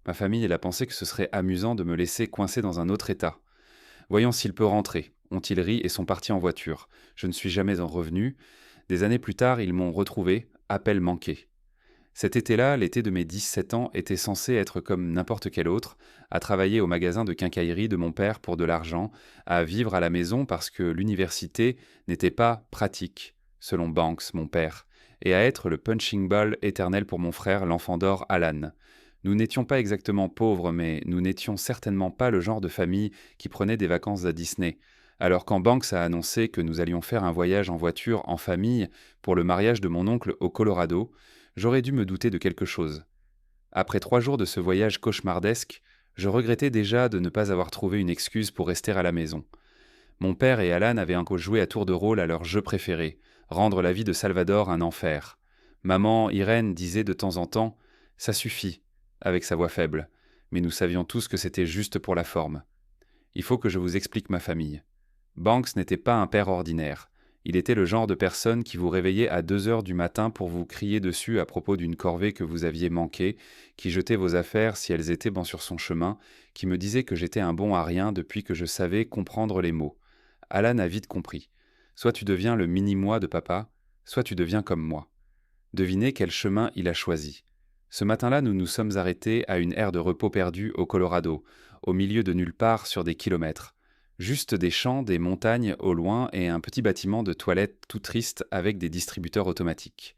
Ma famille, elle a pensé que ce serait amusant de me laisser coincé dans un autre état. Voyons s'il peut rentrer, ont-ils ri et sont partis en voiture. Je ne suis jamais en revenu. Des années plus tard, ils m'ont retrouvé, appel manqué. Cet été-là, l'été de mes 17 ans, était censé être comme n'importe quel autre, à travailler au magasin de quincaillerie de mon père pour de l'argent, à vivre à la maison parce que l'université n'était pas pratique, selon Banks, mon père, et à être le punching ball éternel pour mon frère, l'enfant d'or Alan. Nous n'étions pas exactement pauvres, mais nous n'étions certainement pas le genre de famille qui prenait des vacances à Disney. Alors quand Banks a annoncé que nous allions faire un voyage en voiture en famille pour le mariage de mon oncle au Colorado, j'aurais dû me douter de quelque chose. Après 3 jours de ce voyage cauchemardesque, je regrettais déjà de ne pas avoir trouvé une excuse pour rester à la maison. Mon père et Alan avaient encore joué à tour de rôle à leur jeu préféré, rendre la vie de Salvador un enfer. Maman, Irène, disait de temps en temps « ça suffit », avec sa voix faible, mais nous savions tous que c'était juste pour la forme. Il faut que je vous explique ma famille. Banks n'était pas un père ordinaire. Il était le genre de personne qui vous réveillait à 2 heures du matin pour vous crier dessus à propos d'une corvée que vous aviez manquée, qui jetait vos affaires si elles étaient sur son chemin, qui me disait que j'étais un bon à rien depuis que je savais comprendre les mots. Alan a vite compris. Soit tu deviens le mini-moi de papa, soit tu deviens comme moi. Devinez quel chemin il a choisi. Ce matin-là, nous nous sommes arrêtés à une aire de repos perdue au Colorado, au milieu de nulle part sur des kilomètres. Juste des champs, des montagnes au loin et un petit bâtiment de toilettes tout triste avec des distributeurs automatiques.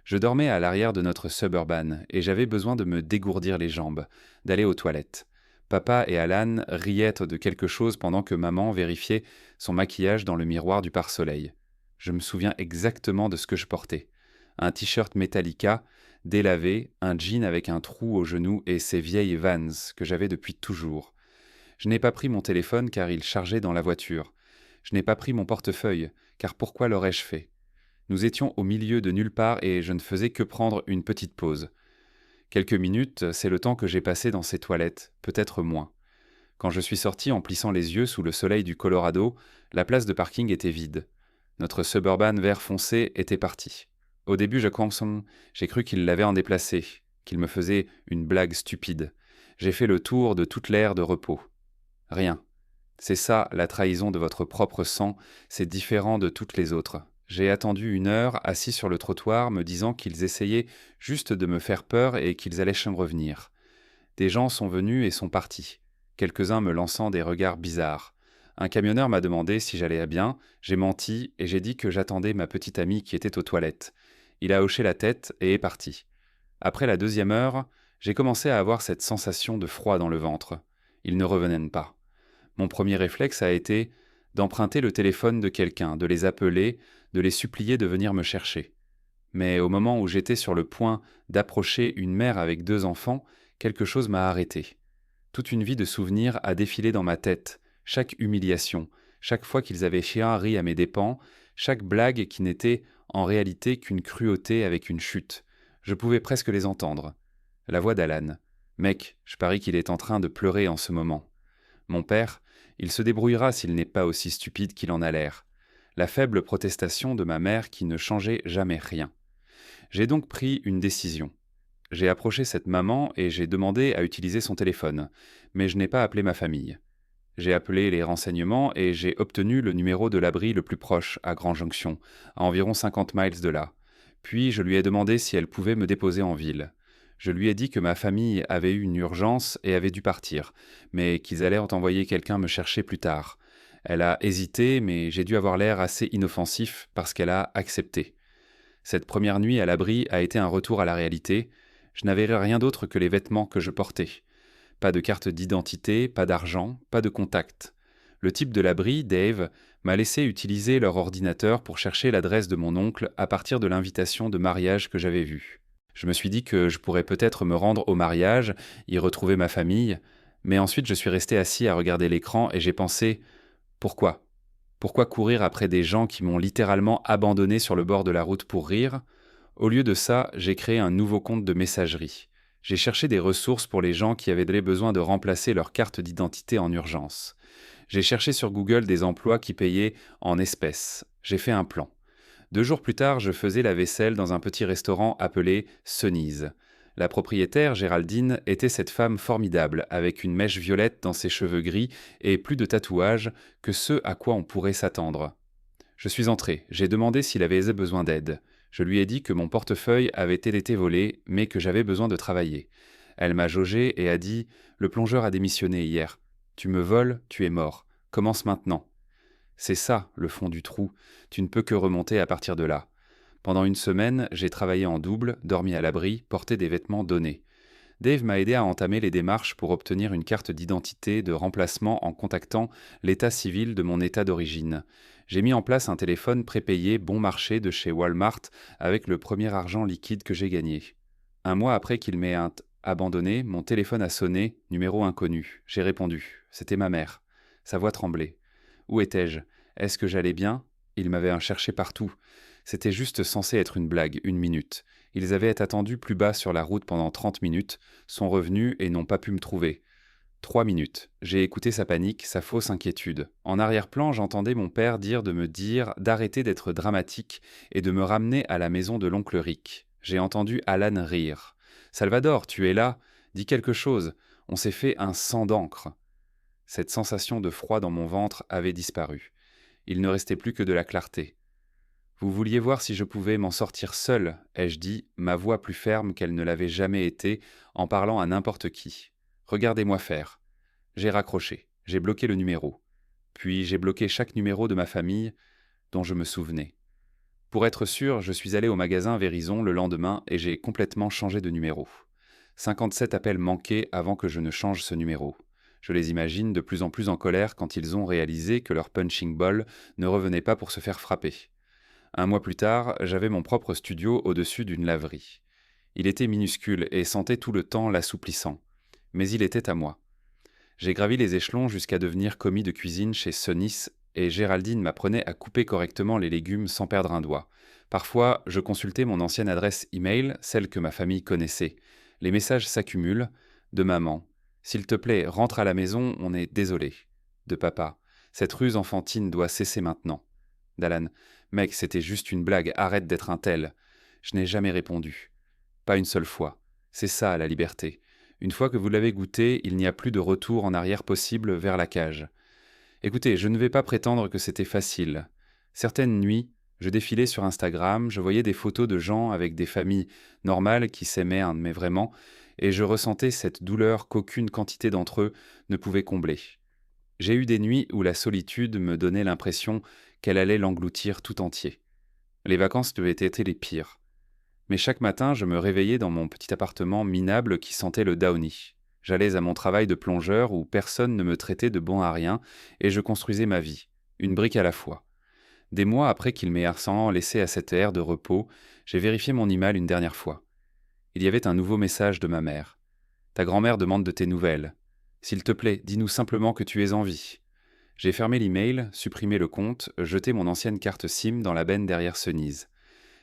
Je dormais à l'arrière de notre Suburban et j'avais besoin de me dégourdir les jambes, d'aller aux toilettes. Papa et Alan riaient de quelque chose pendant que maman vérifiait son maquillage dans le miroir du pare-soleil. Je me souviens exactement de ce que je portais. Un t-shirt Metallica, délavé, un jean avec un trou au genou et ces vieilles Vans que j'avais depuis toujours. Je n'ai pas pris mon téléphone car il chargeait dans la voiture. Je n'ai pas pris mon portefeuille, car pourquoi l'aurais-je fait? Nous étions au milieu de nulle part et je ne faisais que prendre une petite pause. Quelques minutes, c'est le temps que j'ai passé dans ces toilettes, peut-être moins. Quand je suis sorti en plissant les yeux sous le soleil du Colorado, la place de parking était vide. Notre Suburban vert foncé était parti. Au début, j'ai cru qu'il l'avait en déplacé, qu'il me faisait une blague stupide. J'ai fait le tour de toute l'aire de repos. Rien. C'est ça, la trahison de votre propre sang, c'est différent de toutes les autres. J'ai attendu 1 heure, assis sur le trottoir, me disant qu'ils essayaient juste de me faire peur et qu'ils allaient revenir. Des gens sont venus et sont partis, quelques-uns me lançant des regards bizarres. Un camionneur m'a demandé si j'allais bien, j'ai menti et j'ai dit que j'attendais ma petite amie qui était aux toilettes. Il a hoché la tête et est parti. Après la 2e heure, j'ai commencé à avoir cette sensation de froid dans le ventre. Ils ne revenaient pas. Mon premier réflexe a été d'emprunter le téléphone de quelqu'un, de les appeler, de les supplier de venir me chercher. Mais au moment où j'étais sur le point d'approcher une mère avec 2 enfants, quelque chose m'a arrêté. Toute une vie de souvenirs a défilé dans ma tête, chaque humiliation, chaque fois qu'ils avaient chien ri à mes dépens, chaque blague qui n'était en réalité qu'une cruauté avec une chute. Je pouvais presque les entendre. La voix d'Alan. Mec, je parie qu'il est en train de pleurer en ce moment. Mon père, il se débrouillera s'il n'est pas aussi stupide qu'il en a l'air. La faible protestation de ma mère qui ne changeait jamais rien. J'ai donc pris une décision. J'ai approché cette maman et j'ai demandé à utiliser son téléphone, mais je n'ai pas appelé ma famille. J'ai appelé les renseignements et j'ai obtenu le numéro de l'abri le plus proche, à Grand Junction, à environ 50 miles de là. Puis je lui ai demandé si elle pouvait me déposer en ville. Je lui ai dit que ma famille avait eu une urgence et avait dû partir, mais qu'ils allaient envoyer quelqu'un me chercher plus tard. Elle a hésité, mais j'ai dû avoir l'air assez inoffensif parce qu'elle a accepté. Cette première nuit à l'abri a été un retour à la réalité. Je n'avais rien d'autre que les vêtements que je portais. Pas de carte d'identité, pas d'argent, pas de contact. Le type de l'abri, Dave, m'a laissé utiliser leur ordinateur pour chercher l'adresse de mon oncle à partir de l'invitation de mariage que j'avais vue. Je me suis dit que je pourrais peut-être me rendre au mariage, y retrouver ma famille, mais ensuite je suis resté assis à regarder l'écran et j'ai pensé « Pourquoi ? Pourquoi courir après des gens qui m'ont littéralement abandonné sur le bord de la route pour rire ? Au lieu de ça, j'ai créé un nouveau compte de messagerie. J'ai cherché des ressources pour les gens qui avaient besoin de remplacer leur carte d'identité en urgence. J'ai cherché sur Google des emplois qui payaient en espèces. J'ai fait un plan. 2 jours plus tard, je faisais la vaisselle dans un petit restaurant appelé Sonny's. La propriétaire, Géraldine, était cette femme formidable, avec une mèche violette dans ses cheveux gris et plus de tatouages que ce à quoi on pourrait s'attendre. Je suis entré, j'ai demandé s'il avait besoin d'aide. Je lui ai dit que mon portefeuille avait été volé, mais que j'avais besoin de travailler. Elle m'a jaugé et a dit : « Le plongeur a démissionné hier. Tu me voles, tu es mort. Commence maintenant. » C'est ça, le fond du trou. Tu ne peux que remonter à partir de là. Pendant une semaine, j'ai travaillé en double, dormi à l'abri, porté des vêtements donnés. Dave m'a aidé à entamer les démarches pour obtenir une carte d'identité de remplacement en contactant l'état civil de mon état d'origine. J'ai mis en place un téléphone prépayé bon marché de chez Walmart avec le premier argent liquide que j'ai gagné. Un mois après qu'il m'ait abandonné, mon téléphone a sonné, numéro inconnu. J'ai répondu. C'était ma mère. Sa voix tremblait. Où étais-je ? Est-ce que j'allais bien ? Il m'avait cherché partout. C'était juste censé être une blague, une minute. Ils avaient attendu plus bas sur la route pendant 30 minutes, sont revenus et n'ont pas pu me trouver. 3 minutes. J'ai écouté sa panique, sa fausse inquiétude. En arrière-plan, j'entendais mon père dire de me dire d'arrêter d'être dramatique et de me ramener à la maison de l'oncle Rick. J'ai entendu Alan rire. Salvador, tu es là ? Dis quelque chose. On s'est fait un sang d'encre. Cette sensation de froid dans mon ventre avait disparu. Il ne restait plus que de la clarté. Vous vouliez voir si je pouvais m'en sortir seul, ai-je dit, ma voix plus ferme qu'elle ne l'avait jamais été, en parlant à n'importe qui. Regardez-moi faire. J'ai raccroché, j'ai bloqué le numéro. Puis j'ai bloqué chaque numéro de ma famille dont je me souvenais. Pour être sûr, je suis allé au magasin Verizon le lendemain et j'ai complètement changé de numéro. 57 appels manqués avant que je ne change ce numéro. Je les imagine de plus en plus en colère quand ils ont réalisé que leur punching ball ne revenait pas pour se faire frapper. Un mois plus tard, j'avais mon propre studio au-dessus d'une laverie. Il était minuscule et sentait tout le temps l'assouplissant. Mais il était à moi. J'ai gravi les échelons jusqu'à devenir commis de cuisine chez Sonis et Géraldine m'apprenait à couper correctement les légumes sans perdre un doigt. Parfois, je consultais mon ancienne adresse email, celle que ma famille connaissait. Les messages s'accumulent. De maman. S'il te plaît, rentre à la maison, on est désolé. De papa. Cette ruse enfantine doit cesser maintenant. D'Alan. Mec, c'était juste une blague, arrête d'être un tel. Je n'ai jamais répondu. Pas une seule fois. C'est ça, la liberté. Une fois que vous l'avez goûté, il n'y a plus de retour en arrière possible vers la cage. Écoutez, je ne vais pas prétendre que c'était facile. Certaines nuits, je défilais sur Instagram, je voyais des photos de gens avec des familles normales qui s'aimaient, mais vraiment, et je ressentais cette douleur qu'aucune quantité d'entre eux ne pouvait combler. J'ai eu des nuits où la solitude me donnait l'impression qu'elle allait l'engloutir tout entier. Les vacances devaient être les pires. Mais chaque matin, je me réveillais dans mon petit appartement minable qui sentait le downy. J'allais à mon travail de plongeur où personne ne me traitait de bon à rien et je construisais ma vie, une brique à la fois. Des mois après qu'il m'ait laissé à cette ère de repos, j'ai vérifié mon email une dernière fois. Il y avait un nouveau message de ma mère. Ta grand-mère demande de tes nouvelles. S'il te plaît, dis-nous simplement que tu es en vie. J'ai fermé l'email, supprimé le compte, jeté mon ancienne carte SIM dans la benne derrière Cenise.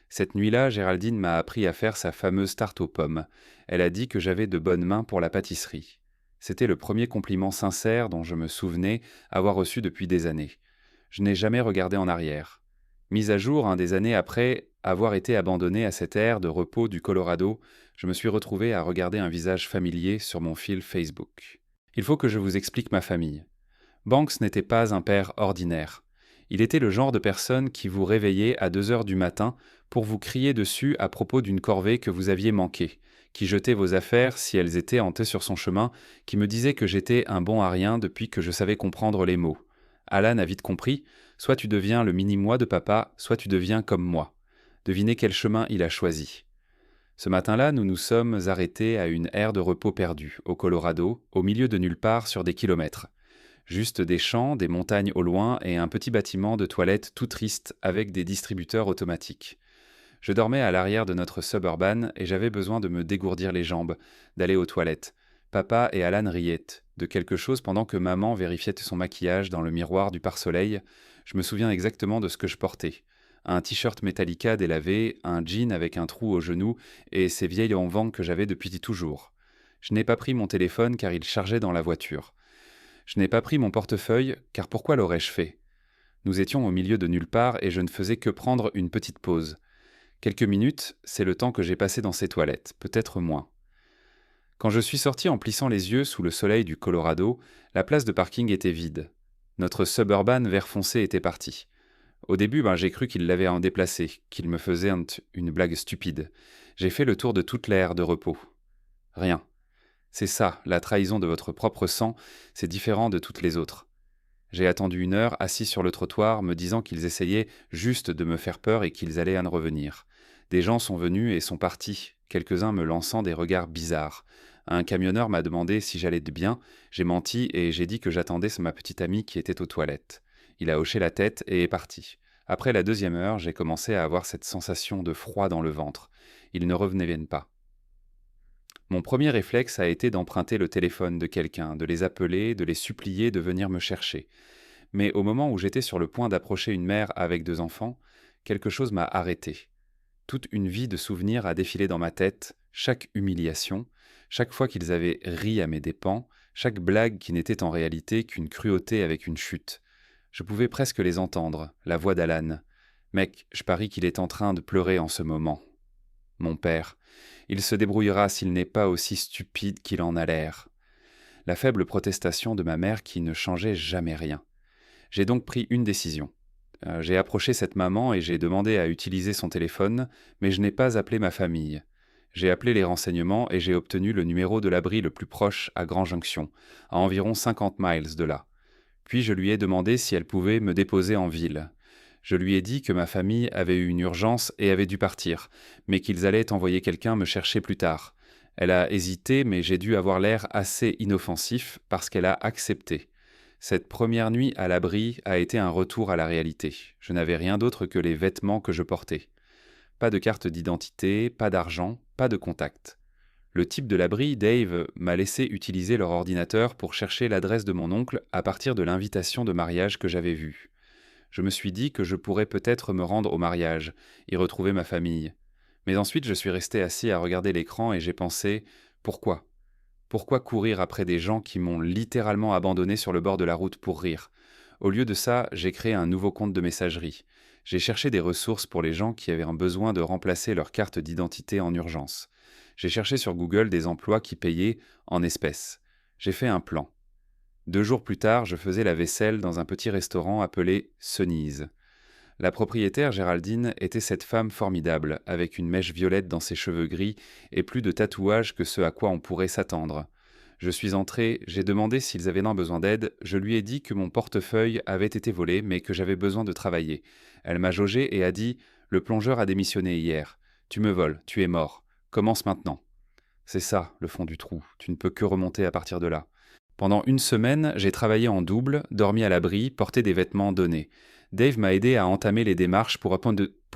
Cette nuit-là, Géraldine m'a appris à faire sa fameuse tarte aux pommes. Elle a dit que j'avais de bonnes mains pour la pâtisserie. C'était le premier compliment sincère dont je me souvenais avoir reçu depuis des années. Je n'ai jamais regardé en arrière. Mise à jour, des années après avoir été abandonné à cette aire de repos du Colorado, je me suis retrouvé à regarder un visage familier sur mon fil Facebook. Il faut que je vous explique ma famille. Banks n'était pas un père ordinaire. Il était le genre de personne qui vous réveillait à 2 heures du matin pour vous crier dessus à propos d'une corvée que vous aviez manquée, qui jetait vos affaires si elles étaient hantées sur son chemin, qui me disait que j'étais un bon à rien depuis que je savais comprendre les mots. Alan a vite compris, soit tu deviens le mini-moi de papa, soit tu deviens comme moi. Devinez quel chemin il a choisi. Ce matin-là, nous nous sommes arrêtés à une aire de repos perdue, au Colorado, au milieu de nulle part sur des kilomètres. Juste des champs, des montagnes au loin et un petit bâtiment de toilettes tout triste avec des distributeurs automatiques. Je dormais à l'arrière de notre suburban et j'avais besoin de me dégourdir les jambes, d'aller aux toilettes. Papa et Alan riaient de quelque chose pendant que maman vérifiait son maquillage dans le miroir du pare-soleil. Je me souviens exactement de ce que je portais. Un t-shirt Metallica délavé, un jean avec un trou au genou et ces vieilles envangues que j'avais depuis toujours. Je n'ai pas pris mon téléphone car il chargeait dans la voiture. Je n'ai pas pris mon portefeuille, car pourquoi l'aurais-je fait ? Nous étions au milieu de nulle part et je ne faisais que prendre une petite pause. Quelques minutes, c'est le temps que j'ai passé dans ces toilettes, peut-être moins. Quand je suis sorti en plissant les yeux sous le soleil du Colorado, la place de parking était vide. Notre Suburban vert foncé était parti. Au début, j'ai cru qu'il l'avait en déplacé, qu'il me faisait une blague stupide. J'ai fait le tour de toute l'aire de repos. Rien. C'est ça, la trahison de votre propre sang, c'est différent de toutes les autres. J'ai attendu 1 heure, assis sur le trottoir, me disant qu'ils essayaient juste de me faire peur et qu'ils allaient en revenir. Des gens sont venus et sont partis, quelques-uns me lançant des regards bizarres. Un camionneur m'a demandé si j'allais bien, j'ai menti et j'ai dit que j'attendais ma petite amie qui était aux toilettes. Il a hoché la tête et est parti. Après la 2e heure, j'ai commencé à avoir cette sensation de froid dans le ventre. Ils ne revenaient pas. Mon premier réflexe a été d'emprunter le téléphone de quelqu'un, de les appeler, de les supplier de venir me chercher. Mais au moment où j'étais sur le point d'approcher une mère avec 2 enfants, quelque chose m'a arrêté. Toute une vie de souvenirs a défilé dans ma tête, chaque humiliation, chaque fois qu'ils avaient ri à mes dépens, chaque blague qui n'était en réalité qu'une cruauté avec une chute. Je pouvais presque les entendre, la voix d'Alan. Mec, je parie qu'il est en train de pleurer en ce moment. Mon père. Il se débrouillera s'il n'est pas aussi stupide qu'il en a l'air. La faible protestation de ma mère qui ne changeait jamais rien. J'ai donc pris une décision. J'ai approché cette maman et j'ai demandé à utiliser son téléphone, mais je n'ai pas appelé ma famille. J'ai appelé les renseignements et j'ai obtenu le numéro de l'abri le plus proche à Grand Junction, à environ 50 miles de là. Puis je lui ai demandé si elle pouvait me déposer en ville. Je lui ai dit que ma famille avait eu une urgence et avait dû partir, mais qu'ils allaient envoyer quelqu'un me chercher plus tard. Elle a hésité, mais j'ai dû avoir l'air assez inoffensif parce qu'elle a accepté. Cette première nuit à l'abri a été un retour à la réalité. Je n'avais rien d'autre que les vêtements que je portais. Pas de carte d'identité, pas d'argent, pas de contact. Le type de l'abri, Dave, m'a laissé utiliser leur ordinateur pour chercher l'adresse de mon oncle à partir de l'invitation de mariage que j'avais vue. Je me suis dit que je pourrais peut-être me rendre au mariage, y retrouver ma famille. Mais ensuite je suis resté assis à regarder l'écran et j'ai pensé « Pourquoi ? Pourquoi courir après des gens qui m'ont littéralement abandonné sur le bord de la route pour rire ? Au lieu de ça, j'ai créé un nouveau compte de messagerie. J'ai cherché des ressources pour les gens qui avaient un besoin de remplacer leur carte d'identité en urgence. J'ai cherché sur Google des emplois qui payaient en espèces. J'ai fait un plan. 2 jours plus tard, je faisais la vaisselle dans un petit restaurant appelé Sonise. La propriétaire, Géraldine, était cette femme formidable, avec une mèche violette dans ses cheveux gris et plus de tatouages que ce à quoi on pourrait s'attendre. Je suis entré, j'ai demandé s'ils avaient besoin d'aide, je lui ai dit que mon portefeuille avait été volé, mais que j'avais besoin de travailler. Elle m'a jaugé et a dit « Le plongeur a démissionné hier. Tu me voles, tu es mort. Commence maintenant. » C'est ça, le fond du trou. Tu ne peux que remonter à partir de là. Pendant 1 semaine, j'ai travaillé en double, dormi à l'abri, porté des vêtements donnés. Dave m'a aidé à entamer les démarches pour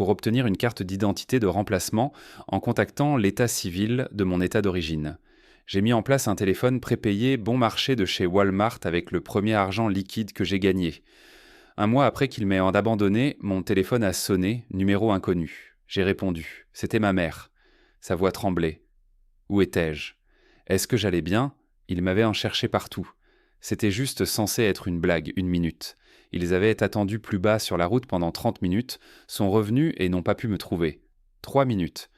obtenir une carte d'identité de remplacement en contactant l'état civil de mon état d'origine. J'ai mis en place un téléphone prépayé bon marché de chez Walmart avec le premier argent liquide que j'ai gagné. 1 mois après qu'il m'ait abandonné, mon téléphone a sonné, numéro inconnu. J'ai répondu. C'était ma mère. Sa voix tremblait. Où étais-je ? Est-ce que j'allais bien ? Ils m'avaient en cherché partout. C'était juste censé être une blague, 1 minute. Ils avaient attendu plus bas sur la route pendant 30 minutes, sont revenus et n'ont pas pu me trouver. 3 minutes.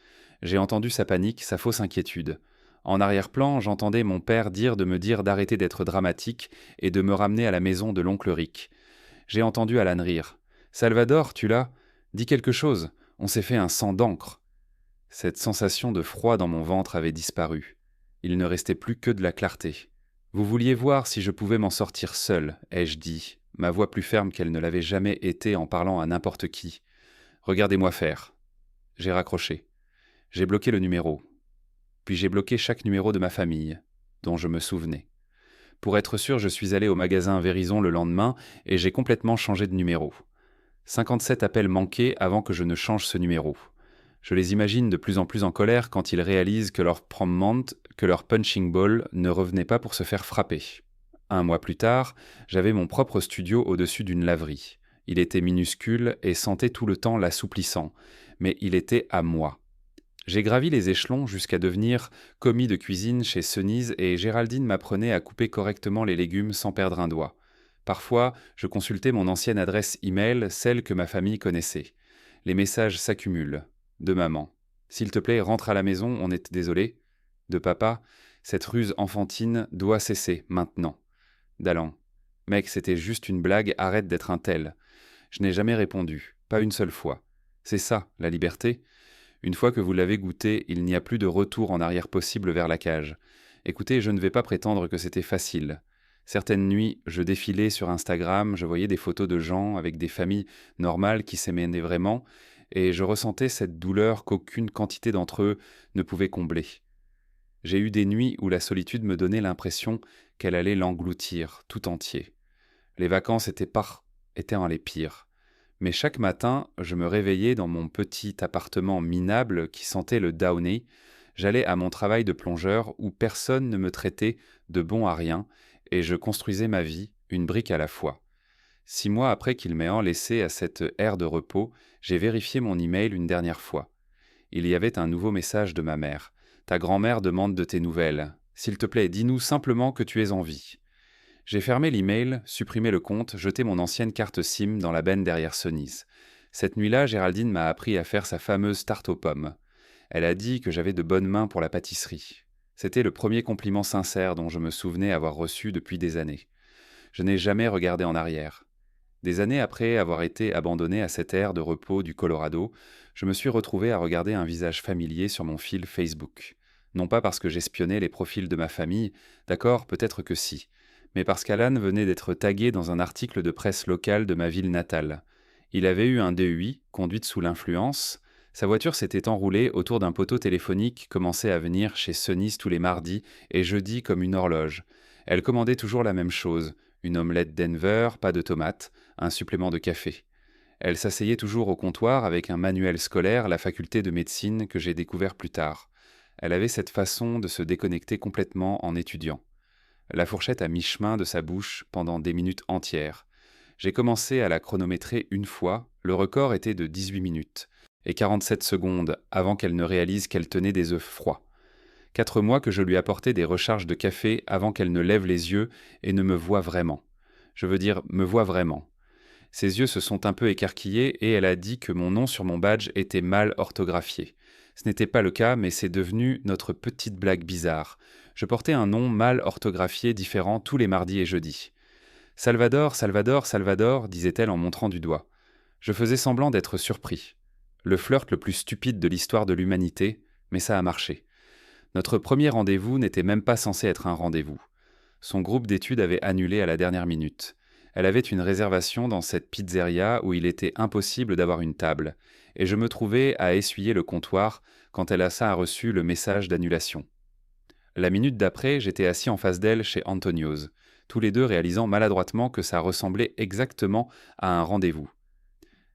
J'ai entendu sa panique, sa fausse inquiétude. En arrière-plan, j'entendais mon père dire d'arrêter d'être dramatique et de me ramener à la maison de l'oncle Rick. J'ai entendu Alan rire. « Salvador, tu l'as ? Dis quelque chose. On s'est fait un sang d'encre. » Cette sensation de froid dans mon ventre avait disparu. Il ne restait plus que de la clarté. « Vous vouliez voir si je pouvais m'en sortir seul, ai-je dit, ma voix plus ferme qu'elle ne l'avait jamais été en parlant à n'importe qui. Regardez-moi faire. » J'ai raccroché. J'ai bloqué le numéro. Puis j'ai bloqué chaque numéro de ma famille, dont je me souvenais. Pour être sûr, je suis allé au magasin Verizon le lendemain et j'ai complètement changé de numéro. 57 appels manqués avant que je ne change ce numéro. Je les imagine de plus en plus en colère quand ils réalisent que leur promptment, que leur punching ball ne revenait pas pour se faire frapper. 1 mois plus tard, j'avais mon propre studio au-dessus d'une laverie. Il était minuscule et sentait tout le temps l'assouplissant, mais il était à moi. J'ai gravi les échelons jusqu'à devenir commis de cuisine chez Sonise et Géraldine m'apprenait à couper correctement les légumes sans perdre un doigt. Parfois, je consultais mon ancienne adresse e-mail, celle que ma famille connaissait. Les messages s'accumulent. De maman. « S'il te plaît, rentre à la maison, on est désolé. » De papa. « Cette ruse enfantine doit cesser, maintenant. Dallan. Mec, c'était juste une blague, arrête d'être un tel. Je n'ai jamais répondu, pas une seule fois. C'est ça, la liberté. Une fois que vous l'avez goûté, il n'y a plus de retour en arrière possible vers la cage. Écoutez, je ne vais pas prétendre que c'était facile. Certaines nuits, je défilais sur Instagram, je voyais des photos de gens avec des familles normales qui s'aimaient vraiment, et je ressentais cette douleur qu'aucune quantité d'entre eux ne pouvait combler. J'ai eu des nuits où la solitude me donnait l'impression qu'elle allait l'engloutir tout entier. Les vacances étaient les pires. Mais chaque matin, je me réveillais dans mon petit appartement minable qui sentait le Downey. J'allais à mon travail de plongeur où personne ne me traitait de bon à rien et je construisais ma vie, une brique à la fois. 6 mois après qu'il m'ait laissé à cette ère de repos, j'ai vérifié mon email une dernière fois. Il y avait un nouveau message de ma mère. Ta grand-mère demande de tes nouvelles. S'il te plaît, dis-nous simplement que tu es en vie. J'ai fermé l'email, supprimé le compte, jeté mon ancienne carte SIM dans la benne derrière Sonny's. Cette nuit-là, Géraldine m'a appris à faire sa fameuse tarte aux pommes. Elle a dit que j'avais de bonnes mains pour la pâtisserie. C'était le premier compliment sincère dont je me souvenais avoir reçu depuis des années. Je n'ai jamais regardé en arrière. Des années après avoir été abandonné à cette aire de repos du Colorado, je me suis retrouvé à regarder un visage familier sur mon fil Facebook. Non pas parce que j'espionnais les profils de ma famille, d'accord, peut-être que si, mais parce qu'Alan venait d'être tagué dans un article de presse locale de ma ville natale. Il avait eu un DUI, conduite sous l'influence. Sa voiture s'était enroulée autour d'un poteau téléphonique commençait à venir chez Sonny's tous les mardis et jeudis comme une horloge. Elle commandait toujours la même chose, une omelette Denver, pas de tomates, un supplément de café. Elle s'asseyait toujours au comptoir avec un manuel scolaire, la faculté de médecine que j'ai découvert plus tard. Elle avait cette façon de se déconnecter complètement en étudiant. La fourchette à mi-chemin de sa bouche pendant des minutes entières. J'ai commencé à la chronométrer une fois, le record était de 18 minutes, et 47 secondes avant qu'elle ne réalise qu'elle tenait des œufs froids. 4 mois que je lui apportais des recharges de café avant qu'elle ne lève les yeux et ne me voie vraiment. Je veux dire, me voie vraiment. Ses yeux se sont un peu écarquillés et elle a dit que mon nom sur mon badge était mal orthographié. Ce n'était pas le cas, mais c'est devenu notre petite blague bizarre. Je portais un nom mal orthographié différent tous les mardis et jeudis. Salvador, Salvador, Salvador, disait-elle en montrant du doigt. Je faisais semblant d'être surpris. Le flirt le plus stupide de l'histoire de l'humanité, mais ça a marché. Notre premier rendez-vous n'était même pas censé être un rendez-vous. Son groupe d'études avait annulé à la dernière minute. Elle avait une réservation dans cette pizzeria où il était impossible d'avoir une table, et je me trouvais à essuyer le comptoir quand elle a reçu le message d'annulation. La minute d'après, j'étais assis en face d'elle chez Antonio's, tous les deux réalisant maladroitement que ça ressemblait exactement à un rendez-vous.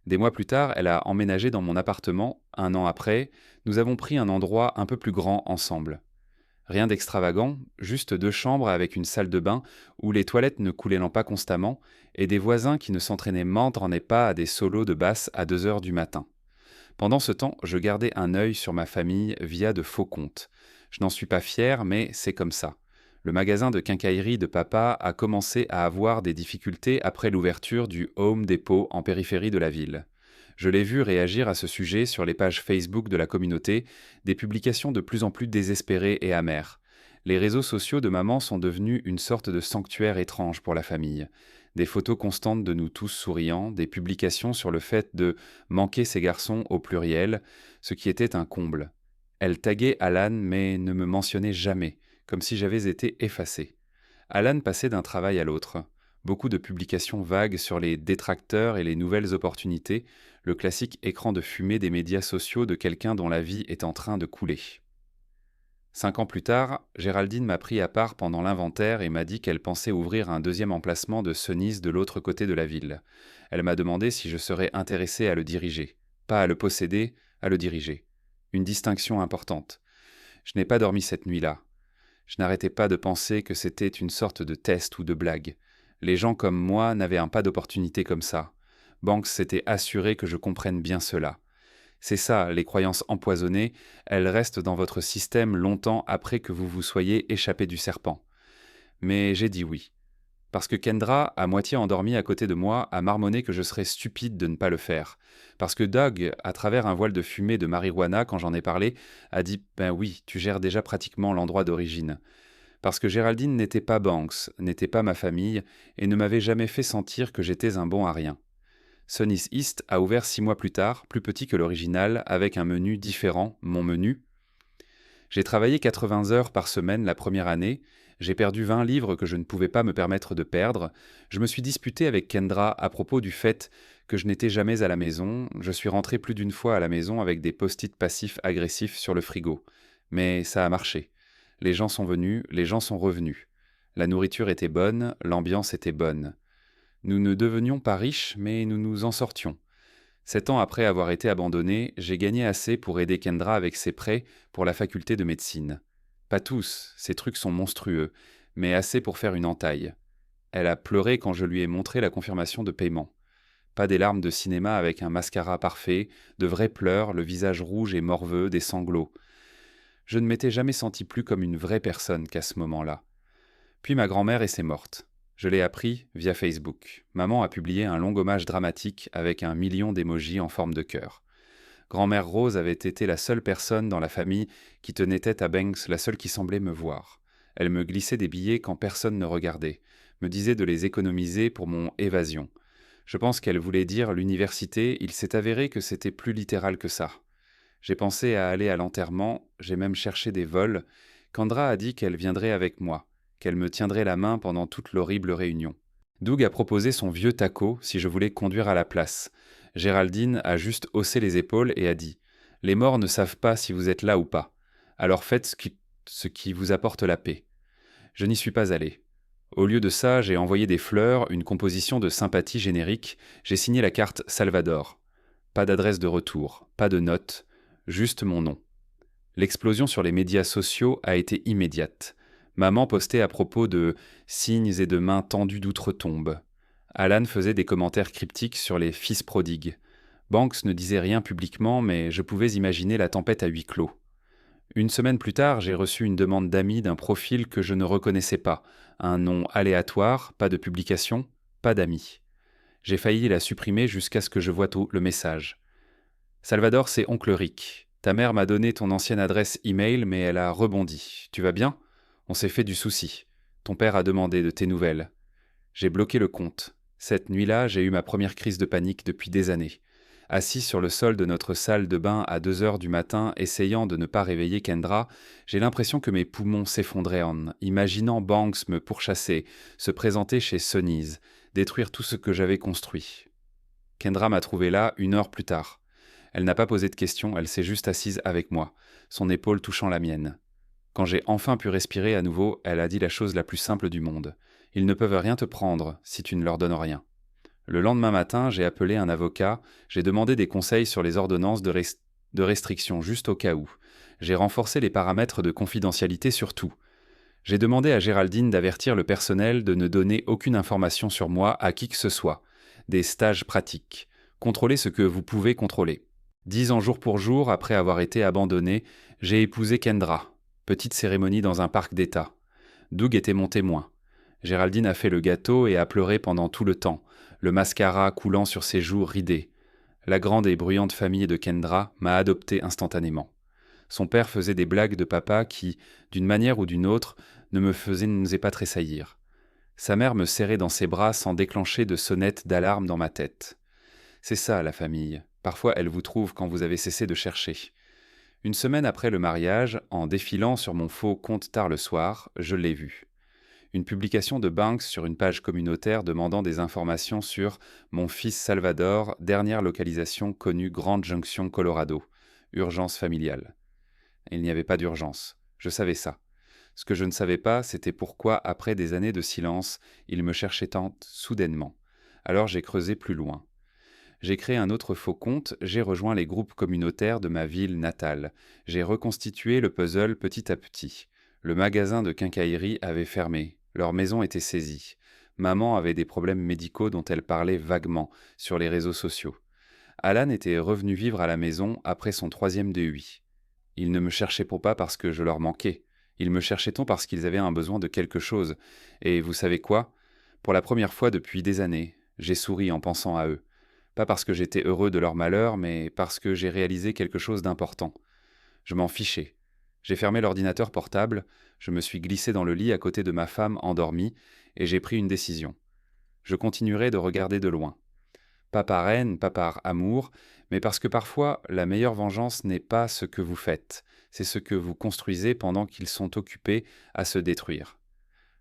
Des mois plus tard, elle a emménagé dans mon appartement. 1 an après, nous avons pris un endroit un peu plus grand ensemble. Rien d'extravagant, juste 2 chambres avec une salle de bain où les toilettes ne coulaient pas constamment et des voisins qui ne s'entraînaient mordre pas à des solos de basse à 2 heures du matin. Pendant ce temps, je gardais un œil sur ma famille via de faux comptes. Je n'en suis pas fier, mais c'est comme ça. Le magasin de quincaillerie de papa a commencé à avoir des difficultés après l'ouverture du Home Depot en périphérie de la ville. Je l'ai vu réagir à ce sujet sur les pages Facebook de la communauté, des publications de plus en plus désespérées et amères. Les réseaux sociaux de maman sont devenus une sorte de sanctuaire étrange pour la famille. Des photos constantes de nous tous souriants, des publications sur le fait de manquer ces garçons au pluriel, ce qui était un comble. Elle taguait Alan mais ne me mentionnait jamais, comme si j'avais été effacé. Alan passait d'un travail à l'autre. Beaucoup de publications vagues sur les détracteurs et les nouvelles opportunités, le classique écran de fumée des médias sociaux de quelqu'un dont la vie est en train de couler. 5 ans plus tard, Géraldine m'a pris à part pendant l'inventaire et m'a dit qu'elle pensait ouvrir un 2e emplacement de Sonny's de l'autre côté de la ville. Elle m'a demandé si je serais intéressé à le diriger. Pas à le posséder, à le diriger. Une distinction importante. Je n'ai pas dormi cette nuit-là. Je n'arrêtais pas de penser que c'était une sorte de test ou de blague. Les gens comme moi n'avaient pas d'opportunité comme ça. Banks s'était assuré que je comprenne bien cela. C'est ça, les croyances empoisonnées, elles restent dans votre système longtemps après que vous vous soyez échappé du serpent. Mais j'ai dit oui. Parce que Kendra, à moitié endormie à côté de moi, a marmonné que je serais stupide de ne pas le faire. Parce que Doug, à travers un voile de fumée de marijuana, quand j'en ai parlé, a dit « Ben oui, tu gères déjà pratiquement l'endroit d'origine ». Parce que Géraldine n'était pas Banks, n'était pas ma famille, et ne m'avait jamais fait sentir que j'étais un bon à rien. Sonny's East a ouvert 6 mois plus tard, plus petit que l'original, avec un menu différent, mon menu. J'ai travaillé 80 heures par semaine la première année, j'ai perdu 20 livres que je ne pouvais pas me permettre de perdre, je me suis disputé avec Kendra à propos du fait que je n'étais jamais à la maison, je suis rentré plus d'une fois à la maison avec des post-it passifs agressifs sur le frigo. Mais ça a marché. Les gens sont venus, les gens sont revenus. La nourriture était bonne, l'ambiance était bonne. Nous ne devenions pas riches, mais nous nous en sortions. 7 ans après avoir été abandonné, j'ai gagné assez pour aider Kendra avec ses prêts pour la faculté de médecine. Pas tous, ces trucs sont monstrueux, mais assez pour faire une entaille. Elle a pleuré quand je lui ai montré la confirmation de paiement. Pas des larmes de cinéma avec un mascara parfait, de vrais pleurs, le visage rouge et morveux, des sanglots. Je ne m'étais jamais senti plus comme une vraie personne qu'à ce moment-là. Puis ma grand-mère s'est morte. Je l'ai appris via Facebook. Maman a publié un long hommage dramatique avec 1 million d'émojis en forme de cœur. Grand-mère Rose avait été la seule personne dans la famille qui tenait tête à Banks, la seule qui semblait me voir. Elle me glissait des billets quand personne ne regardait, me disait de les économiser pour mon évasion. Je pense qu'elle voulait dire l'université, il s'est avéré que c'était plus littéral que ça. J'ai pensé à aller à l'enterrement, j'ai même cherché des vols. Kendra a dit qu'elle viendrait avec moi, qu'elle me tiendrait la main pendant toute l'horrible réunion. Doug a proposé son vieux taco si je voulais conduire à la place. Géraldine a juste haussé les épaules et a dit « Les morts ne savent pas si vous êtes là ou pas. Alors faites ce qui vous apporte la paix. » Je n'y suis pas allé. Au lieu de ça, j'ai envoyé des fleurs, une composition de sympathie générique, j'ai signé la carte Salvador. Pas d'adresse de retour, pas de note, juste mon nom. L'explosion sur les médias sociaux a été immédiate. Maman postait à propos de signes et de mains tendues d'outre-tombe. Alan faisait des commentaires cryptiques sur les fils prodigues. Banks ne disait rien publiquement, mais je pouvais imaginer la tempête à huis clos. Une semaine plus tard, j'ai reçu une demande d'amis d'un profil que je ne reconnaissais pas, un nom aléatoire, pas de publication, pas d'amis. J'ai failli la supprimer jusqu'à ce que je voie le message. Salvador, c'est oncle Rick. Ta mère m'a donné ton ancienne adresse email, mais elle a rebondi. Tu vas bien ? On s'est fait du souci. Ton père a demandé de tes nouvelles. J'ai bloqué le compte. Cette nuit-là, j'ai eu ma première crise de panique depuis des années. Assis sur le sol de notre salle de bain à 2 heures du matin, essayant de ne pas réveiller Kendra, j'ai l'impression que mes poumons s'effondraient en imaginant Banks me pourchasser, se présenter chez Sonny's, détruire tout ce que j'avais construit. Kendra m'a trouvé là 1 heure plus tard. Elle n'a pas posé de questions, elle s'est juste assise avec moi, son épaule touchant la mienne. Quand j'ai enfin pu respirer à nouveau, elle a dit la chose la plus simple du monde. Ils ne peuvent rien te prendre si tu ne leur donnes rien. Le lendemain matin, j'ai appelé un avocat, j'ai demandé des conseils sur les ordonnances de restriction juste au cas où. J'ai renforcé les paramètres de confidentialité sur tout. J'ai demandé à Géraldine d'avertir le personnel de ne donner aucune information sur moi à qui que ce soit. Des stages pratiques. Contrôlez ce que vous pouvez contrôler. 10 ans jour pour jour, après avoir été abandonné, j'ai épousé Kendra. Petite cérémonie dans un parc d'État. Doug était mon témoin. Géraldine a fait le gâteau et a pleuré pendant tout le temps, le mascara coulant sur ses joues ridées. La grande et bruyante famille de Kendra m'a adopté instantanément. Son père faisait des blagues de papa qui, d'une manière ou d'une autre, ne me faisaient pas tressaillir. Sa mère me serrait dans ses bras sans déclencher de sonnette d'alarme dans ma tête. C'est ça, la famille. Parfois, elle vous trouve quand vous avez cessé de chercher. Une semaine après le mariage, en défilant sur mon faux compte tard le soir, je l'ai vue. Une publication de Banks sur une page communautaire demandant des informations sur mon fils Salvador, dernière localisation connue Grande Junction, Colorado. Urgence familiale. Il n'y avait pas d'urgence. Je savais ça. Ce que je ne savais pas, c'était pourquoi, après des années de silence, il me cherchait tant soudainement. Alors j'ai creusé plus loin. J'ai créé un autre faux compte, j'ai rejoint les groupes communautaires de ma ville natale. J'ai reconstitué le puzzle petit à petit. Le magasin de quincaillerie avait fermé. Leur maison était saisie. Maman avait des problèmes médicaux dont elle parlait vaguement sur les réseaux sociaux. Alan était revenu vivre à la maison après son 3e DUI. Ils ne me cherchaient pas parce que je leur manquais. Ils me cherchaient parce qu'ils avaient un besoin de quelque chose. Et vous savez quoi ? Pour la première fois depuis des années, j'ai souri en pensant à eux. Pas parce que j'étais heureux de leur malheur, mais parce que j'ai réalisé quelque chose d'important. Je m'en fichais. J'ai fermé l'ordinateur portable, je me suis glissé dans le lit à côté de ma femme endormie, et j'ai pris une décision. Je continuerai de regarder de loin. Pas par haine, pas par amour, mais parce que parfois, la meilleure vengeance n'est pas ce que vous faites, c'est ce que vous construisez pendant qu'ils sont occupés à se détruire.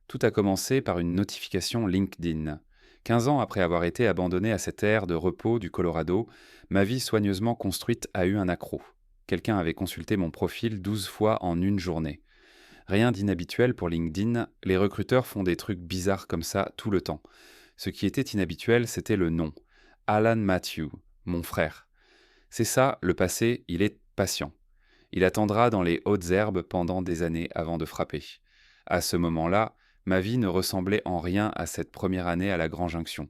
Tout a commencé par une notification LinkedIn. 15 ans après avoir été abandonné à cette ère de repos du Colorado, ma vie soigneusement construite a eu un accroc. Quelqu'un avait consulté mon profil 12 fois en une journée. Rien d'inhabituel pour LinkedIn, les recruteurs font des trucs bizarres comme ça tout le temps. Ce qui était inhabituel, c'était le nom. Alan Matthew, mon frère. C'est ça, le passé, il est patient. Il attendra dans les hautes herbes pendant des années avant de frapper. À ce moment-là, ma vie ne ressemblait en rien à cette première année à la Grand Junction.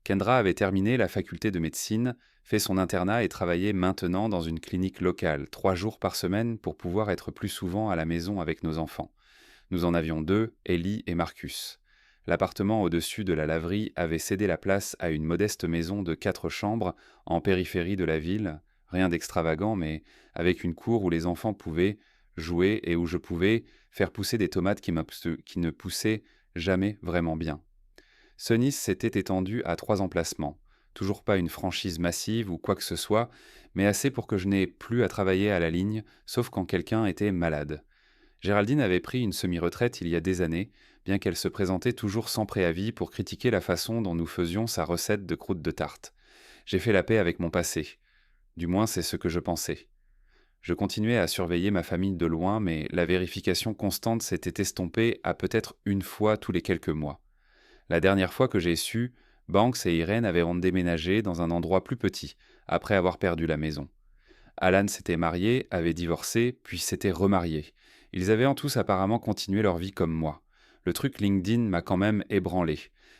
Kendra avait terminé la faculté de médecine, fait son internat et travaillait maintenant dans une clinique locale, 3 jours par semaine pour pouvoir être plus souvent à la maison avec nos enfants. Nous en avions 2, Ellie et Marcus. L'appartement au-dessus de la laverie avait cédé la place à une modeste maison de 4 chambres en périphérie de la ville, rien d'extravagant mais avec une cour où les enfants pouvaient jouer et où je pouvais faire pousser des tomates qui ne poussaient jamais vraiment bien. Sunnis s'était étendu à 3 emplacements. Toujours pas une franchise massive ou quoi que ce soit, mais assez pour que je n'ai plus à travailler à la ligne, sauf quand quelqu'un était malade. Géraldine avait pris une semi-retraite il y a des années, bien qu'elle se présentait toujours sans préavis pour critiquer la façon dont nous faisions sa recette de croûte de tarte. J'ai fait la paix avec mon passé. Du moins, c'est ce que je pensais. Je continuais à surveiller ma famille de loin, mais la vérification constante s'était estompée à peut-être une fois tous les quelques mois. La dernière fois que j'ai su, Banks et Irène avaient déménagé dans un endroit plus petit, après avoir perdu la maison. Alan s'était marié, avait divorcé, puis s'était remarié. Ils avaient en tous apparemment continué leur vie comme moi. Le truc LinkedIn m'a quand même ébranlé.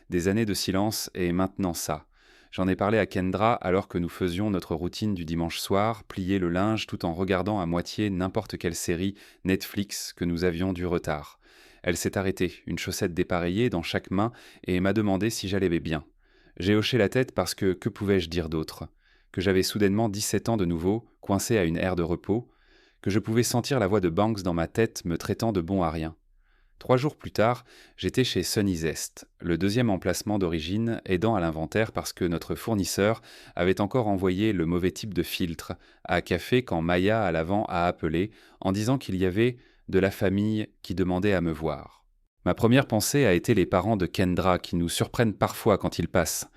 Des années de silence et maintenant ça. J'en ai parlé à Kendra alors que nous faisions notre routine du dimanche soir, plier le linge tout en regardant à moitié n'importe quelle série Netflix que nous avions du retard. Elle s'est arrêtée, une chaussette dépareillée dans chaque main, et m'a demandé si j'allais bien. J'ai hoché la tête parce que pouvais-je dire d'autre ? Que j'avais soudainement 17 ans de nouveau, coincé à une aire de repos, que je pouvais sentir la voix de Banks dans ma tête me traitant de bon à rien. 3 jours plus tard, j'étais chez Sunny Zest, le deuxième emplacement d'origine, aidant à l'inventaire parce que notre fournisseur avait encore envoyé le mauvais type de filtre à café quand Maya à l'avant a appelé en disant qu'il y avait de la famille qui demandait à me voir. Ma première pensée a été les parents de Kendra qui nous surprennent parfois quand ils passent.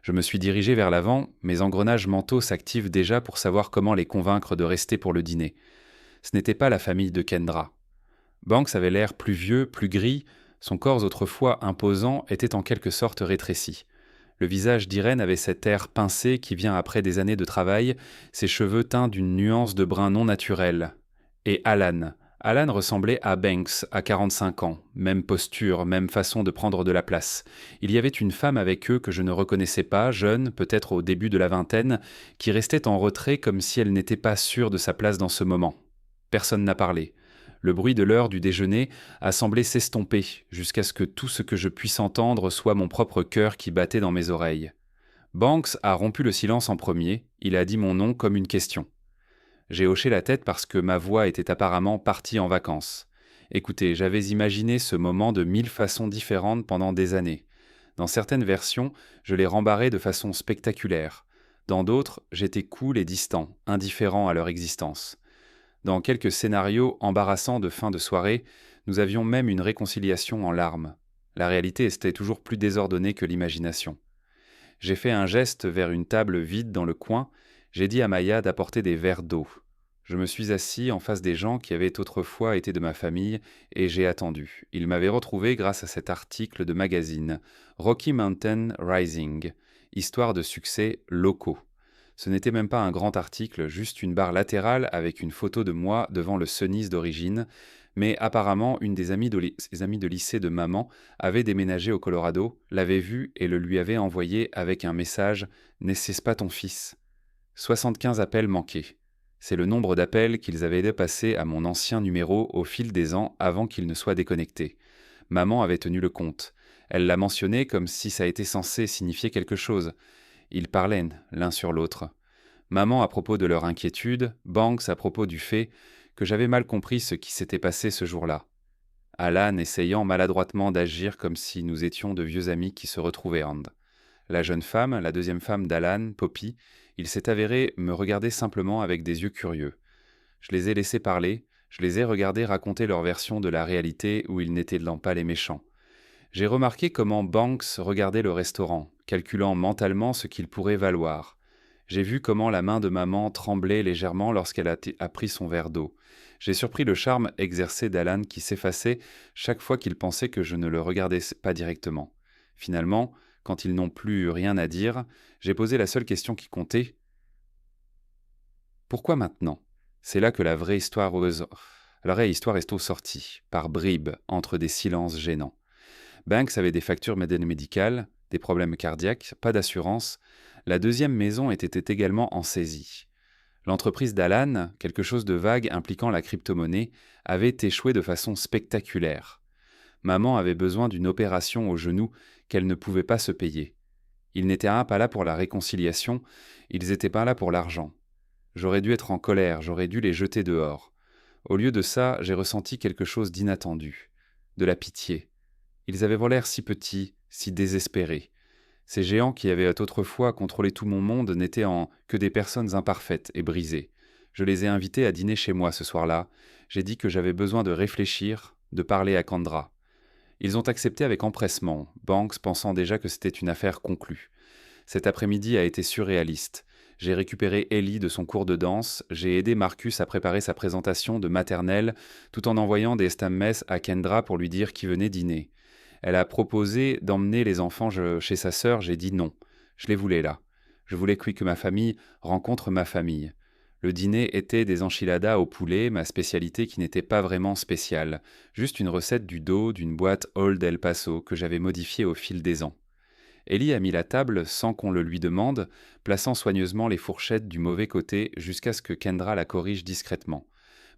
Je me suis dirigé vers l'avant, mes engrenages mentaux s'activent déjà pour savoir comment les convaincre de rester pour le dîner. Ce n'était pas la famille de Kendra. Banks avait l'air plus vieux, plus gris, son corps autrefois imposant était en quelque sorte rétréci. Le visage d'Irène avait cet air pincé qui vient après des années de travail, ses cheveux teints d'une nuance de brun non naturel. Et Alan ressemblait à Banks à 45 ans, même posture, même façon de prendre de la place. Il y avait une femme avec eux que je ne reconnaissais pas, jeune, peut-être au début de la vingtaine, qui restait en retrait comme si elle n'était pas sûre de sa place dans ce moment. Personne n'a parlé. Le bruit de l'heure du déjeuner a semblé s'estomper, jusqu'à ce que tout ce que je puisse entendre soit mon propre cœur qui battait dans mes oreilles. Banks a rompu le silence en premier, il a dit mon nom comme une question. J'ai hoché la tête parce que ma voix était apparemment partie en vacances. Écoutez, j'avais imaginé ce moment de 1000 façons différentes pendant des années. Dans certaines versions, je les rembarrais de façon spectaculaire. Dans d'autres, j'étais cool et distant, indifférent à leur existence. Dans quelques scénarios embarrassants de fin de soirée, nous avions même une réconciliation en larmes. La réalité était toujours plus désordonnée que l'imagination. J'ai fait un geste vers une table vide dans le coin, j'ai dit à Maya d'apporter des verres d'eau. Je me suis assis en face des gens qui avaient autrefois été de ma famille et j'ai attendu. Ils m'avaient retrouvé grâce à cet article de magazine, Rocky Mountain Rising, histoire de succès locaux. Ce n'était même pas un grand article, juste une barre latérale avec une photo de moi devant le Sunnis d'origine, mais apparemment une des ses amies de lycée de maman avait déménagé au Colorado, l'avait vu et le lui avait envoyé avec un message « N'est-ce pas ton fils ?» 75 appels manqués. C'est le nombre d'appels qu'ils avaient dépassé à mon ancien numéro au fil des ans avant qu'il ne soit déconnecté. Maman avait tenu le compte. Elle l'a mentionné comme si ça était censé signifier quelque chose. Ils parlaient l'un sur l'autre. Maman à propos de leur inquiétude, Banks à propos du fait que j'avais mal compris ce qui s'était passé ce jour-là. Alan essayant maladroitement d'agir comme si nous étions de vieux amis qui se retrouvaient. La jeune femme, la deuxième femme d'Alan, Poppy, il s'est avéré me regarder simplement avec des yeux curieux. Je les ai laissés parler, je les ai regardés raconter leur version de la réalité où ils n'étaient pas les méchants. J'ai remarqué comment Banks regardait le restaurant, calculant mentalement ce qu'il pourrait valoir. J'ai vu comment la main de maman tremblait légèrement lorsqu'elle a pris son verre d'eau. J'ai surpris le charme exercé d'Alan qui s'effaçait chaque fois qu'il pensait que je ne le regardais pas directement. Finalement, quand ils n'ont plus eu rien à dire, j'ai posé la seule question qui comptait. Pourquoi maintenant ? C'est là que la vraie histoire est sortie, par bribes, entre des silences gênants. Banks avait des factures médicales, des problèmes cardiaques, pas d'assurance. La deuxième maison était également en saisie. L'entreprise d'Alan, quelque chose de vague impliquant la crypto-monnaie, avait échoué de façon spectaculaire. Maman avait besoin d'une opération au genou qu'elle ne pouvait pas se payer. Ils n'étaient pas là pour la réconciliation, ils étaient pas là pour l'argent. J'aurais dû être en colère, j'aurais dû les jeter dehors. Au lieu de ça, j'ai ressenti quelque chose d'inattendu, de la pitié. Ils avaient l'air si petits, si désespérés. Ces géants qui avaient autrefois contrôlé tout mon monde n'étaient que des personnes imparfaites et brisées. Je les ai invités à dîner chez moi ce soir-là. J'ai dit que j'avais besoin de réfléchir, de parler à Kendra. Ils ont accepté avec empressement, Banks pensant déjà que c'était une affaire conclue. Cet après-midi a été surréaliste. J'ai récupéré Ellie de son cours de danse, j'ai aidé Marcus à préparer sa présentation de maternelle, tout en envoyant des SMS à Kendra pour lui dire qu'il venait dîner. Elle a proposé d'emmener les enfants chez sa sœur, j'ai dit non. Je les voulais là. Je voulais que ma famille rencontre ma famille. Le dîner était des enchiladas au poulet, ma spécialité qui n'était pas vraiment spéciale, juste une recette du dos d'une boîte Old El Paso que j'avais modifiée au fil des ans. Ellie a mis la table sans qu'on le lui demande, plaçant soigneusement les fourchettes du mauvais côté jusqu'à ce que Kendra la corrige discrètement.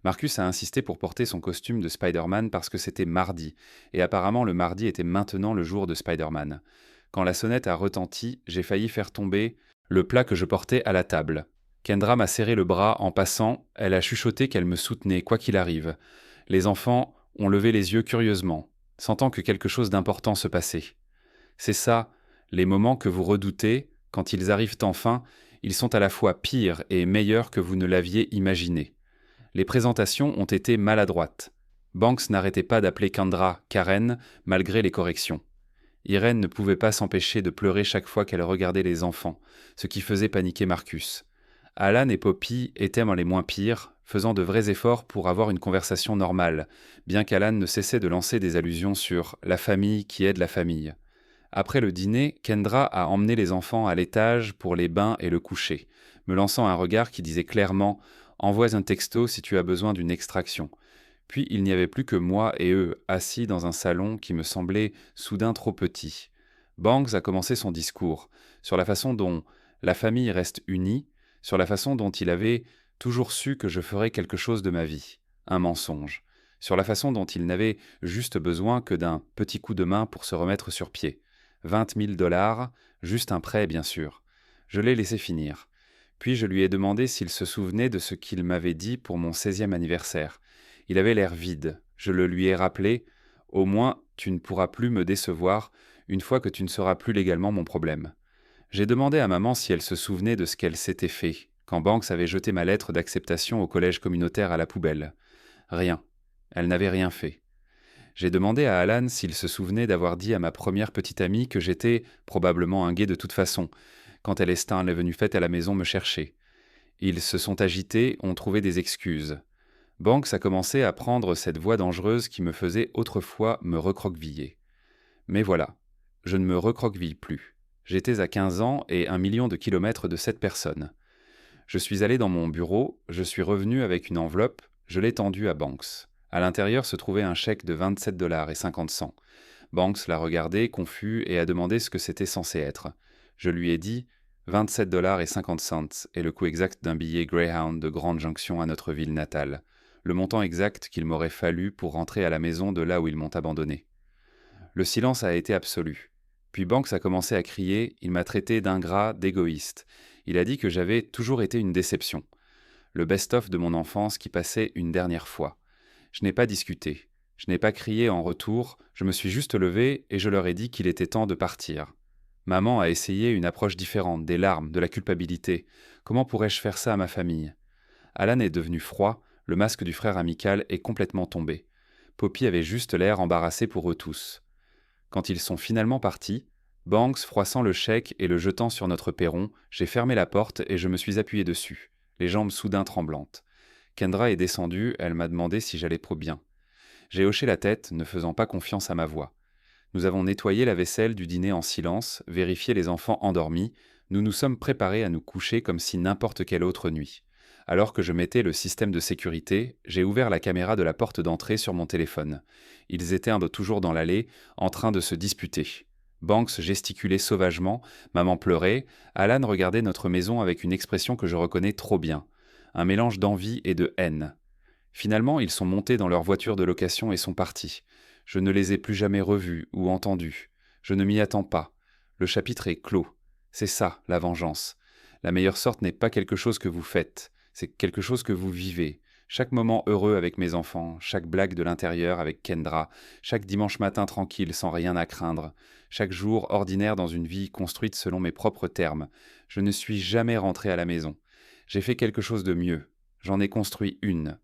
Marcus a insisté pour porter son costume de Spider-Man parce que c'était mardi, et apparemment le mardi était maintenant le jour de Spider-Man. Quand la sonnette a retenti, j'ai failli faire tomber le plat que je portais à la table. Kendra m'a serré le bras en passant, elle a chuchoté qu'elle me soutenait, quoi qu'il arrive. Les enfants ont levé les yeux curieusement, sentant que quelque chose d'important se passait. C'est ça, les moments que vous redoutez, quand ils arrivent enfin, ils sont à la fois pires et meilleurs que vous ne l'aviez imaginé. Les présentations ont été maladroites. Banks n'arrêtait pas d'appeler Kendra Karen malgré les corrections. Irène ne pouvait pas s'empêcher de pleurer chaque fois qu'elle regardait les enfants, ce qui faisait paniquer Marcus. Alan et Poppy étaient les moins pires, faisant de vrais efforts pour avoir une conversation normale, bien qu'Alan ne cessait de lancer des allusions sur la famille qui aide la famille. Après le dîner, Kendra a emmené les enfants à l'étage pour les bains et le coucher, me lançant un regard qui disait clairement « Envoie un texto si tu as besoin d'une extraction ». Puis il n'y avait plus que moi et eux, assis dans un salon qui me semblait soudain trop petit. Banks a commencé son discours, sur la façon dont la famille reste unie, sur la façon dont il avait toujours su que je ferais quelque chose de ma vie, un mensonge, sur la façon dont il n'avait juste besoin que d'un petit coup de main pour se remettre sur pied. 20 000 $, juste un prêt bien sûr. Je l'ai laissé finir. Puis je lui ai demandé s'il se souvenait de ce qu'il m'avait dit pour mon 16e anniversaire. Il avait l'air vide. Je le lui ai rappelé « Au moins, tu ne pourras plus me décevoir une fois que tu ne seras plus légalement mon problème. » J'ai demandé à maman si elle se souvenait de ce qu'elle s'était fait, quand Banks avait jeté ma lettre d'acceptation au collège communautaire à la poubelle. Rien. Elle n'avait rien fait. J'ai demandé à Alan s'il se souvenait d'avoir dit à ma première petite amie que j'étais probablement un gay de toute façon, quand elle est venue faite à la maison me chercher. Ils se sont agités, ont trouvé des excuses. Banks a commencé à prendre cette voie dangereuse qui me faisait autrefois me recroqueviller. Mais voilà, je ne me recroqueville plus. J'étais à 15 ans et 1 million de kilomètres de cette personne. Je suis allé dans mon bureau, je suis revenu avec une enveloppe, je l'ai tendue à Banks. À l'intérieur se trouvait un chèque de 27,50 $. Banks l'a regardé, confus, et a demandé ce que c'était censé être. Je lui ai dit 27,50 $ est le coût exact d'un billet Greyhound de Grande Junction à notre ville natale. Le montant exact qu'il m'aurait fallu pour rentrer à la maison de là où ils m'ont abandonné. Le silence a été absolu. Puis Banks a commencé à crier, il m'a traité d'ingrat, d'égoïste. Il a dit que j'avais toujours été une déception. Le best-of de mon enfance qui passait une dernière fois. Je n'ai pas discuté. Je n'ai pas crié en retour, je me suis juste levé et je leur ai dit qu'il était temps de partir. Maman a essayé une approche différente, des larmes, de la culpabilité. Comment pourrais-je faire ça à ma famille? Alan est devenu froid, le masque du frère amical est complètement tombé. Poppy avait juste l'air embarrassé pour eux tous. Quand ils sont finalement partis, Banks froissant le chèque et le jetant sur notre perron, j'ai fermé la porte et je me suis appuyé dessus, les jambes soudain tremblantes. Kendra est descendue, elle m'a demandé si j'allais bien. J'ai hoché la tête, ne faisant pas confiance à ma voix. Nous avons nettoyé la vaisselle du dîner en silence, vérifié les enfants endormis, nous nous sommes préparés à nous coucher comme si n'importe quelle autre nuit. Alors que je mettais le système de sécurité, j'ai ouvert la caméra de la porte d'entrée sur mon téléphone. Ils étaient toujours dans l'allée, en train de se disputer. Banks gesticulait sauvagement, maman pleurait, Alan regardait notre maison avec une expression que je reconnais trop bien. Un mélange d'envie et de haine. Finalement, ils sont montés dans leur voiture de location et sont partis. Je ne les ai plus jamais revus ou entendus. Je ne m'y attends pas. Le chapitre est clos. C'est ça, la vengeance. La meilleure sorte n'est pas quelque chose que vous faites, c'est quelque chose que vous vivez. Chaque moment heureux avec mes enfants, chaque blague de l'intérieur avec Kendra, chaque dimanche matin tranquille sans rien à craindre, chaque jour ordinaire dans une vie construite selon mes propres termes. Je ne suis jamais rentré à la maison. J'ai fait quelque chose de mieux. J'en ai construit une.